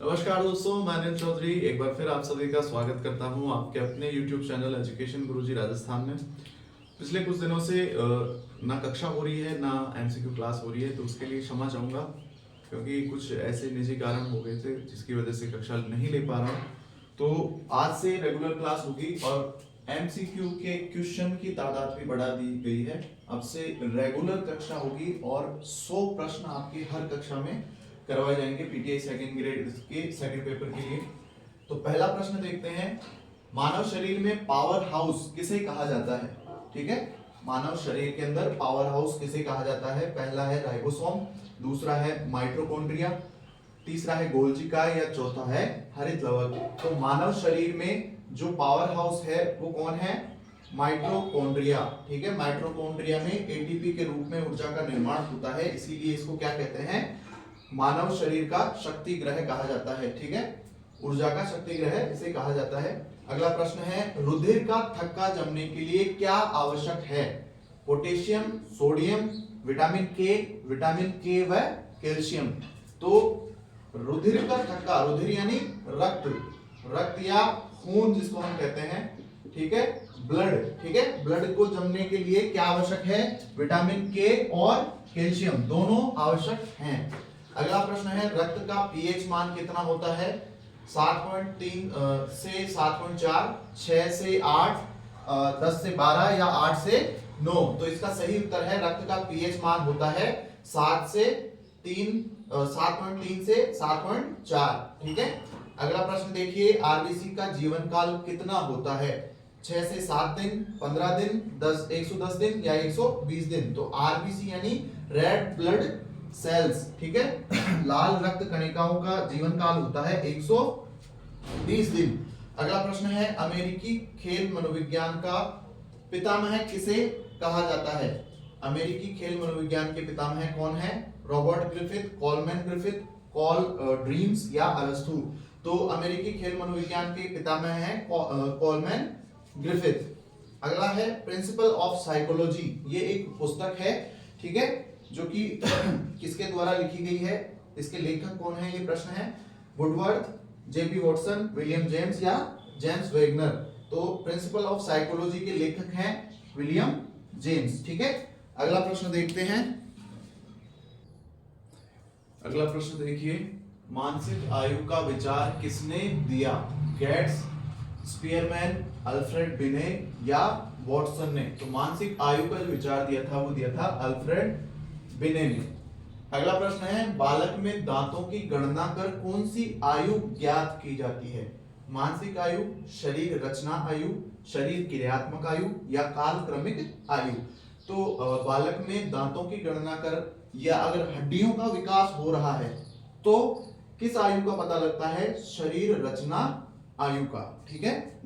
नमस्कार दोस्तों, मैं अनिल चौधरी एक बार फिर आप सभी का स्वागत करता हूं आपके अपने YouTube चैनल एजुकेशन गुरुजी राजस्थान में। पिछले कुछ दिनों से ना कक्षा हो रही है ना MCQ क्लास हो रही है, तो उसके लिए क्षमा चाहूँगा क्योंकि कुछ ऐसे निजी कारण हो गए थे जिसकी वजह से कक्षा नहीं ले पा रहा हूँ। तो आज से रेगुलर क्लास होगी और MCQ के क्वेश्चन की तादाद भी बढ़ा दी गई है। अब से रेगुलर कक्षा होगी और 100 प्रश्न आपके हर कक्षा में करवाए जाएंगे PTI सेकंड ग्रेड के सेकंड पेपर के लिए। तो पहला प्रश्न देखते हैं, मानव शरीर में पावर हाउस किसे कहा जाता है? ठीक है, मानव शरीर के अंदर पावर हाउस किसे कहा जाता है? पहला है राइबोसोम, दूसरा है माइटोकॉन्ड्रिया, तीसरा है गोल्गी काय या चौथा है हरित लवक। तो मानव शरीर में जो पावर हाउस है वो कौन है? माइटोकॉन्ड्रिया। ठीक है, माइटोकॉन्ड्रिया में ATP के रूप में ऊर्जा का निर्माण होता है, इसीलिए इसको क्या कहते हैं? मानव शरीर का शक्ति ग्रह कहा जाता है। ठीक है, ऊर्जा का शक्ति ग्रह इसे कहा जाता है। अगला प्रश्न है, रुधिर का थक्का जमने के लिए क्या आवश्यक है? पोटेशियम, सोडियम, विटामिन के व कैल्शियम। तो रुधिर का थक्का, रुधिर यानी रक्त या खून जिसको हम कहते हैं, ठीक है, ब्लड। ठीक है, ब्लड को जमने के लिए क्या आवश्यक है? विटामिन के और कैल्शियम दोनों आवश्यक हैं। अगला प्रश्न है, रक्त का पीएच मान कितना होता है? 7.3 से 7.4, 6 से 8, 10 से 12 या 8 से 9। तो इसका सही उत्तर है, रक्त का पीएच मान होता है 7.3 से 7.4। ठीक है, अगला प्रश्न देखिए, आरबीसी का जीवन काल कितना होता है? 6 से 7 दिन, 15 दिन, 110 दिन या 120 दिन। तो आरबीसी यानी रेड ब्लड सेल्स, ठीक है, लाल रक्त कणिकाओं का जीवन काल होता है 120 दिन। अगला प्रश्न है, अमेरिकी खेल मनोविज्ञान का पितामह किसे कहा जाता है? अमेरिकी खेल मनोविज्ञान के पितामह कौन है? Robert Griffith, Coleman Griffith, call dreams या अरस्तु। तो अमेरिकी खेल मनोविज्ञान के पितामह हैं कॉलमैन ग्रिफिथ। अगला है, प्रिंसिपल ऑफ साइकोलॉजी, ये एक पुस्तक है, ठीक है, जो कि किसके द्वारा लिखी गई है? इसके लेखक कौन है? ये प्रश्न है। Woodworth, JP Watson, William James या जेम्स वेगनर। तो प्रिंसिपल ऑफ साइकोलॉजी के लेखक हैं विलियम जेम्स। ठीक है, अगला प्रश्न देखते हैं। अगला प्रश्न देखिए, मानसिक आयु का विचार किसने दिया? गेट्स, स्पीयरमैन, अल्फ्रेड बिने या वॉटसन ने। तो मानसिक आयु का जो विचार दिया था वो दिया था अल्फ्रेड बिने ने। अगला प्रश्न है, बालक में दांतों की गणना कर कौन सी आयु ज्ञात की जाती है? मानसिक आयु, शरीर रचना आयु, शरीर क्रियात्मक आयु या कालक्रमिक आयु। तो बालक में दांतों की गणना कर या अगर हड्डियों का विकास हो रहा है तो किस आयु का पता लगता है? शरीर रचना आयु का। ठीक है,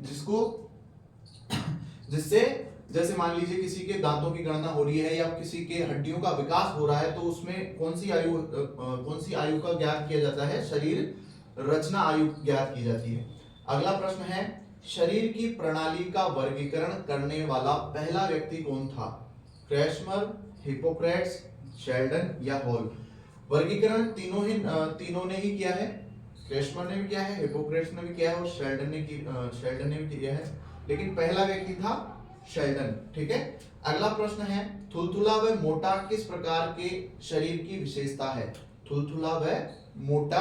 जिससे जैसे मान लीजिए किसी के दांतों की गणना हो रही है या किसी के हड्डियों का विकास हो रहा है, तो उसमें कौन सी आयु का ज्ञात किया जाता है? शरीर रचना आयु ज्ञात की जाती है। अगला प्रश्न है, शरीर की प्रणाली का वर्गीकरण करने वाला पहला व्यक्ति कौन था? क्रेस्मर, हिप्पोक्रेट्स, शेल्डन या हॉल। वर्गीकरण तीनों ने ही किया है। क्रेस्मर ने भी किया है, हिप्पोक्रेट्स ने भी किया है और शेल्डन ने भी किया है, लेकिन पहला व्यक्ति था शेल्डन। ठीक है, अगला प्रश्न है, थुलथुला व मोटा किस प्रकार के शरीर की विशेषता है? थुलथुला व मोटा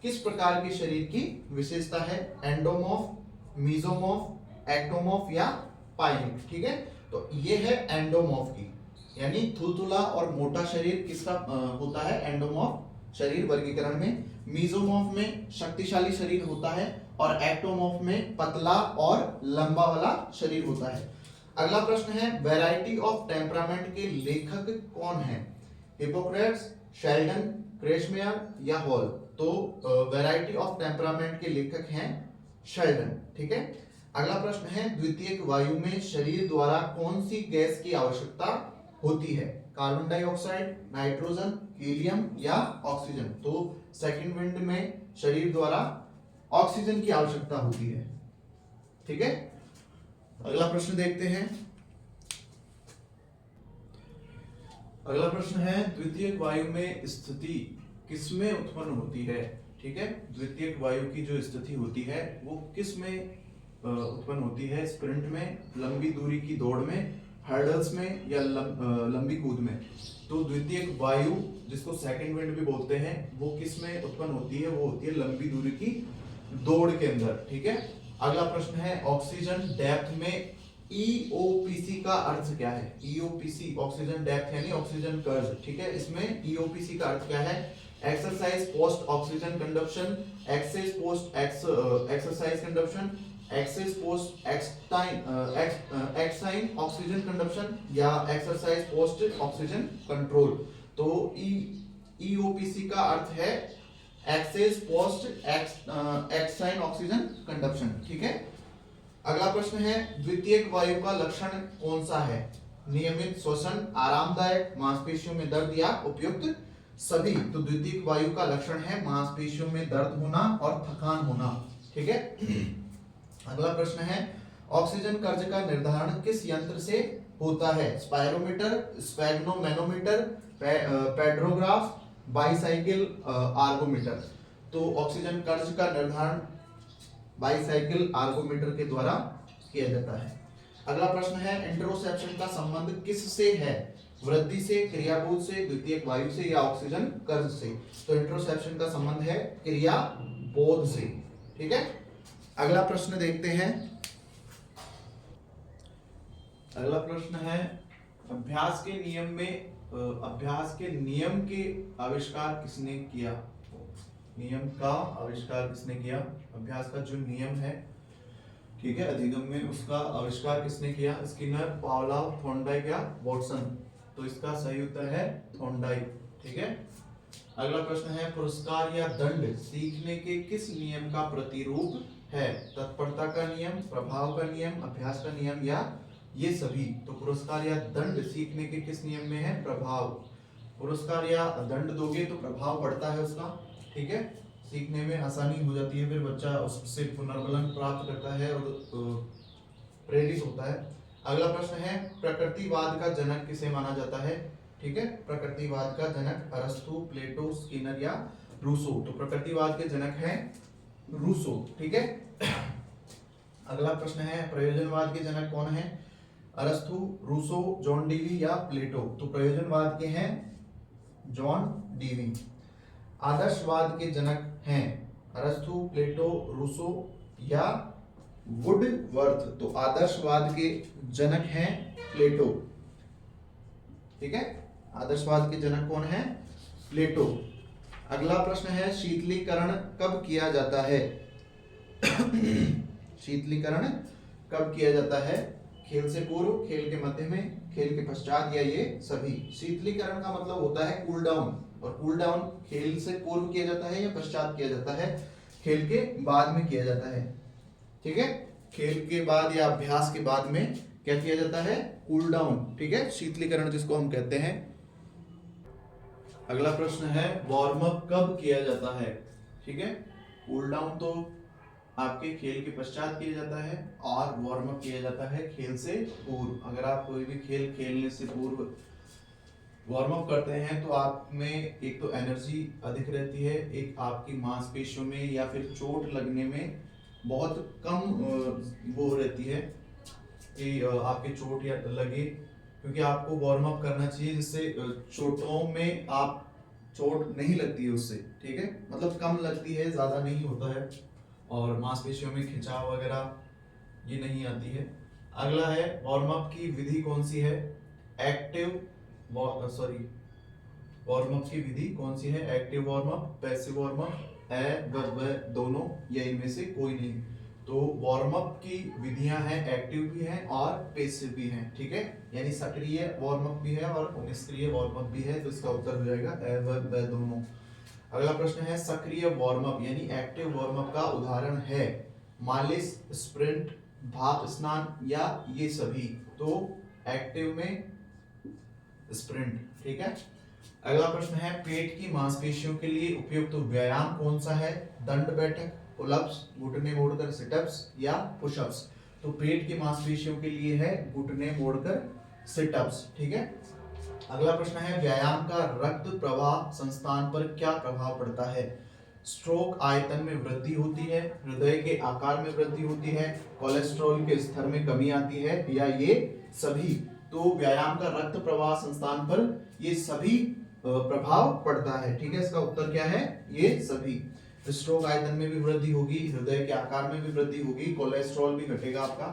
किस प्रकार के शरीर की विशेषता है? एंडोमॉर्फ, मीजोमॉर्फ, एक्टोमॉर्फ या पाइलिक। ठीक है, तो ये है एंडोमॉर्फ की, यानी थुलथुला और मोटा शरीर किसका होता है? एंडोमॉर्फ शरीर वर्गीकरण में। मीजोमॉर्फ में शक्तिशाली शरीर होता है और एक्टोमॉर्फ में पतला और लंबा वाला शरीर होता है। अगला प्रश्न है, वैरायटी ऑफ टेम्परामेंट के लेखक कौन है? हिप्पोक्रेट्स, शेल्डन, क्रेस्मेयर या हॉल। तो वैरायटी ऑफ टेम्परामेंट के लेखक हैं शेल्डन। ठीक है, अगला प्रश्न है, द्वितीयक वायु में शरीर द्वारा कौन सी गैस की आवश्यकता होती है? कार्बन डाइऑक्साइड, नाइट्रोजन, हीलियम या ऑक्सीजन। तो सेकंड विंड में शरीर द्वारा ऑक्सीजन की आवश्यकता होती है। ठीक है, अगला प्रश्न देखते हैं। अगला प्रश्न है, द्वितीयक वायु में स्थिति किसमें उत्पन्न होती है? ठीक है, द्वितीयक वायु की जो स्थिति होती है वो किस में उत्पन्न होती है? स्प्रिंट में, लंबी दूरी की दौड़ में, हर्डल्स में या लंबी कूद में। तो द्वितीयक वायु जिसको सेकंड विंड भी बोलते हैं वो किस में उत्पन्न होती है? वो होती है लंबी दूरी की दौड़ के अंदर। ठीक है, अगला प्रश्न है ऑक्सीजन डेप्थ में ईओपीसी का अर्थ क्या है? ईओपीसी ऑक्सीजन डेप्थ यानी ऑक्सीजन कर्व। ठीक है, इसमें ईओपीसी का अर्थ क्या है? Exercise post oxygen conduction, excess post exercise conduction, excess post एक्साइन ऑक्सीजन कंडक्शन या एक्सरसाइज पोस्ट ऑक्सीजन कंट्रोल। तो ईओपीसी का अर्थ है एक्सेस पोस्ट एक्साइन ऑक्सीजन कंडक्शन। ठीक है, अगला प्रश्न है द्वितीयक वायु का लक्षण कौन सा है? नियमित श्वसन, आरामदायक, मांसपेशियों में दर्द या उपयुक्त सभी। तो द्वितीयक वायु का लक्षण है मांसपेशियों में दर्द होना और थकान होना। ठीक है, अगला प्रश्न है ऑक्सीजन कर्ज का निर्धारण किस यंत्र से होता है? स्पायरोमीटर, स्फेग्नोमैनोमीटर, पेड्रोग्राफ, बाईसाइकिल आर्गोमीटर। तो ऑक्सीजन कर्ज का निर्धारण बाईसाइकिल आर्गोमीटर के द्वारा किया जाता है। अगला प्रश्न है इंट्रोसेप्शन का संबंध किससे है? वृद्धि से, क्रियाबोध से, द्वितीयक वायु से या ऑक्सीजन कर्ज से। तो इंट्रोसेप्शन का संबंध है क्रियाबोध से। ठीक है, अगला प्रश्न देखते हैं। अगला प्रश्न है अभ्यास के नियम में अभ्यास के नियम के आविष्कार किसने किया? नियम का आविष्कार किसने किया? अभ्यास का जो नियम है, ठीक है, अधिगम में, उसका आविष्कार किसने किया? स्किनर, पावलोव, थॉर्नडाइक या वाटसन। तो इसका सही उत्तर है थॉर्नडाइक। ठीक है, अगला प्रश्न है पुरस्कार या दंड सीखने के किस नियम का प्रतिरूप है? तत्परता का नियम, प्रभाव का नियम, अभ्यास का नियम या ये सभी। तो पुरस्कार या दंड सीखने के किस नियम में है? प्रभाव। पुरस्कार या दंड दोगे तो प्रभाव बढ़ता है उसका। ठीक है, सीखने में आसानी हो जाती है, फिर बच्चा उससे पुनर्बलन प्राप्त करता है और प्रेरित होता है। अगला प्रश्न है प्रकृतिवाद का जनक किसे माना जाता है? ठीक है, प्रकृतिवाद का जनक अरस्तु, प्लेटो, स्किनर या रूसो। तो प्रकृतिवाद के जनक हैं रूसो। ठीक है, अगला प्रश्न है प्रयोजनवाद के जनक कौन है? अरस्तु, रूसो, जॉन डीवी या प्लेटो। तो प्रयोजनवाद के हैं जॉन डीवी। आदर्शवाद के जनक हैं अरस्तु, प्लेटो, रूसो या वुडवर्थ। तो आदर्शवाद के जनक हैं प्लेटो। ठीक है, आदर्शवाद के जनक कौन है? प्लेटो। अगला प्रश्न है शीतलीकरण कब किया जाता है? शीतलीकरण कब किया जाता है? खेल से पूर्व, खेल के मध्य में, खेल के पश्चात या ये सभी। शीतलीकरण का मतलब होता है कूल डाउन, और कूल डाउन खेल से पूर्व किया जाता है या पश्चात किया जाता है? खेल के बाद में किया जाता है। ठीक है, खेल के बाद या अभ्यास के बाद में क्या किया जाता है? Cool down. ठीक है, शीतलीकरण जिसको हम कहते हैं। अगला प्रश्न है वार्म अप कब किया जाता है? ठीक है, कूल डाउन तो आपके खेल के पश्चात किया जाता है और वार्म अप किया जाता है खेल से पूर्व। अगर आप कोई भी खेल खेलने से पूर्व वार्म अप करते हैं तो आप में एक तो एनर्जी अधिक रहती है, एक आपकी मांसपेशियों में या फिर चोट लगने में बहुत कम वो रहती है कि आपके चोट या लगे, क्योंकि आपको वार्म अप करना चाहिए जिससे चोटों में आप चोट नहीं लगती है उससे। ठीक है, मतलब कम लगती है, ज्यादा नहीं होता है, और मांसपेशियों में खिंचाव वगैरह ये नहीं आती है। अगला है वार्म अप की विधि कौन सी है? एक्टिव वार्म अप की विधि कौन सी है? Active warm up, passive warm up, दोनों या इनमें से कोई नहीं। तो वार्म अप की विधियां हैं, एक्टिव भी हैं और पैसिव भी हैं। ठीक है, यानी सक्रिय वार्म अप भी है और निष्क्रिय वार्म अप भी है। तो इसका उत्तर हो जाएगा दोनों। अगला प्रश्न है सक्रिय वार्म अप यानी एक्टिव वार्म अप का उदाहरण है मालिश, स्प्रिंट, भाप स्नान या ये सभी। तो एक्टिव में स्प्रिंट। ठीक है, अगला प्रश्न है पेट की मांसपेशियों के लिए उपयुक्त व्यायाम कौन सा है? दंड बैठक, पुलअप्स, घुटने मोड़कर सिटअप्स या पुशअप्स। तो पेट की मांसपेशियों के लिए है घुटने मोड़कर सिटअप्स। ठीक है, अगला प्रश्न है व्यायाम का रक्त प्रवाह संस्थान पर क्या प्रभाव पड़ता है? स्ट्रोक आयतन में वृद्धि होती है, हृदय के आकार में वृद्धि होती है, कोलेस्ट्रॉल के स्तर में कमी आती है, या ये सभी। तो व्यायाम का रक्त प्रवाह संस्थान पर ये सभी प्रभाव पड़ता है। ठीक है, इसका उत्तर क्या है? ये सभी। स्ट्रोक आयतन में भी वृद्धि होगी, हृदय के आकार में भी वृद्धि होगी, कोलेस्ट्रॉल भी घटेगा आपका।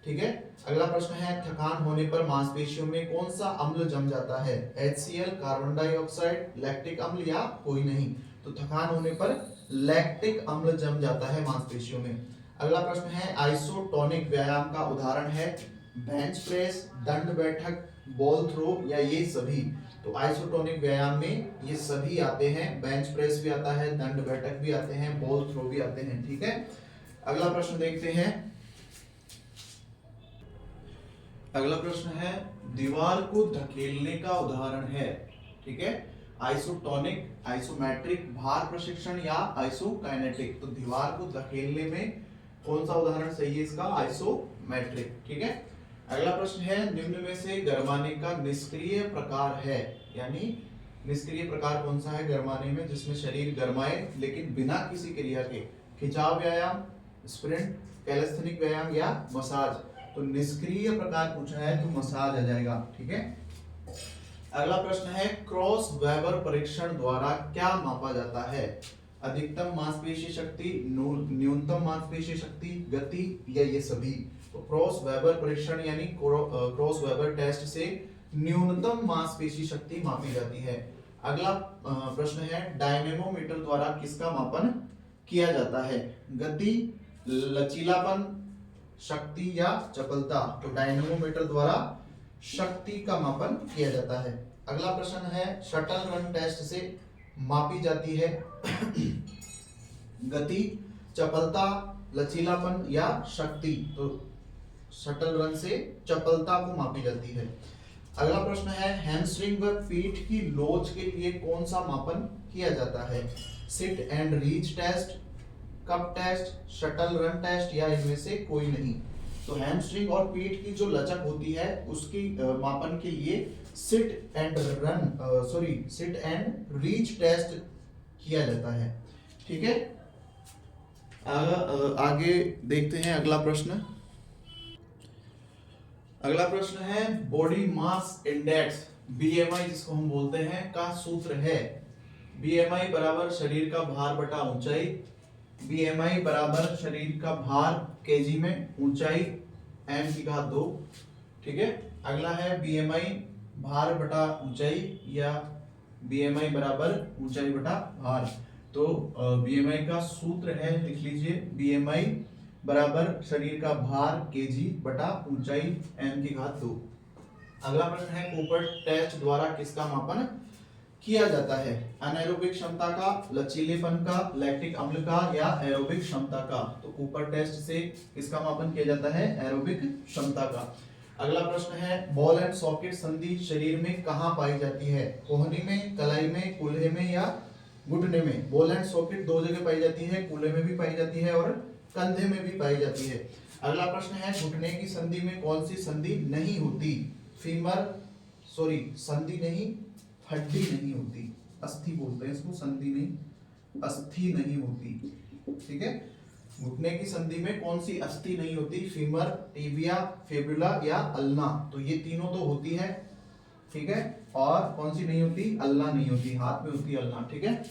ठीक है, अगला प्रश्न है थकान होने पर मांसपेशियों में कौन सा अम्ल जम जाता है? HCl, कार्बन डाइऑक्साइड, लैक्टिक अम्ल या कोई नहीं? तो थकान होने पर लैक्टिक अम्ल जम जाता है मांसपेशियों में। अगला प्रश्न है आइसोटोनिक व्यायाम का उदाहरण है बेंच प्रेस, दंड बैठक, बॉल थ्रो या ये सभी? तो आइसोटोनिक व्यायाम में ये सभी आते हैं, बेंच प्रेस भी आता है, दंड बैठक भी आते हैं, बॉल थ्रो भी आते हैं। ठीक है, अगला प्रश्न देखते हैं। अगला प्रश्न है दीवार को धकेलने का उदाहरण है। ठीक है, आइसोटोनिक, आइसोमेट्रिक, भार प्रशिक्षण या आइसोकाइनेटिक? तो दीवार को धकेलने में कौन सा उदाहरण सही है इसका? आइसोमेट्रिक। ठीक है, अगला प्रश्न है निम्न में से गरमाने का निष्क्रिय प्रकार है, यानी निष्क्रिय प्रकार कौन सा है गरमाने में जिसमें शरीर गरमाए लेकिन बिना किसी क्रिया के? खिंचाव व्यायाम, स्प्रिंट, कैलिस्थेनिक व्यायाम या मसाज? तो निष्क्रिय प्रकार पूछा है तो मसाज आ जाएगा। ठीक है, अगला प्रश्न है क्रॉस वेबर परीक्षण द्वारा क्या मापा जाता है? अधिकतम मांसपेशी शक्ति, न्यूनतम मांसपेशी शक्ति, गति या ये सभी? तो क्रॉस वेबर परीक्षण यानी क्रॉस वेबर टेस्ट से न्यूनतम मांसपेशी शक्ति मापी जाती है। अगला प्रश्न है डायनेमोमीटर द्वारा किसका मापन किया जाता है? गति, लचीलापन, शक्ति या चपलता? तो डायनेमोमीटर द्वारा शक्ति का मापन किया जाता है। अगला प्रश्न है शटल रन टेस्ट से मापी जाती है गति, चपलता, लचीलापन या शक्ति? तो शटल रन से चपलता को मापी जाती है। अगला प्रश्न है हैमस्ट्रिंग व पीठ की लोच के लिए कौन सा मापन किया जाता है? Sit and reach test, cup test, shuttle run test या इनमें से कोई नहीं? तो हैमस्ट्रिंग और पीठ की जो लचक होती है उसकी मापन के लिए सिट एंड रीच टेस्ट किया जाता है। ठीक है, आगे देखते हैं अगला प्रश्न। अगला प्रश्न है बॉडी मास इंडेक्स BMI जिसको हम बोलते हैं का सूत्र है। BMI बराबर शरीर का भार बटा ऊंचाई, BMI बराबर शरीर का भार केजी में, ऊंचाई m की घात 2। ठीक है, अगला है BMI भार बटा ऊंचाई या BMI बराबर ऊंचाई बटा भार। तो BMI का सूत्र है, लिख लीजिए, BMI बराबर शरीर का भार केजी बटा ऊंचाई m की घात 2। अगला प्रश्न है कूपर टेस्ट द्वारा किसका मापन किया जाता है? अनएरोबिक क्षमता का, लचीलेपन का, लैक्टिक अम्ल का या एरोबिक क्षमता का? तो कूपर टेस्ट से किसका मापन किया जाता है? एरोबिक क्षमता का। अगला प्रश्न है बॉल एंड सॉकेट संधि शरीर में कहाँ पाई जाती है? कोहनी में, कलाई में, कूल्हे में या घुटने में? बॉल एंड सॉकेट दो जगह पाई जाती है, कूल्हे में भी पाई जाती है और कंधे में भी पाई जाती है। अगला प्रश्न है घुटने की संधि में कौन सी संधि नहीं होती? संधि नहीं, हड्डी नहीं होती, अस्थि बोलते हैं इसको, संधि नहीं, अस्थि नहीं होती। ठीक है, घुटने की संधि में कौन सी अस्थि नहीं होती? फीमर, टिबिया, फिबुला या अल्ना? तो ये तीनों तो होती है। ठीक है, और कौन सी नहीं होती? अल्ना नहीं होती, हाथ में होती है अल्ना। ठीक है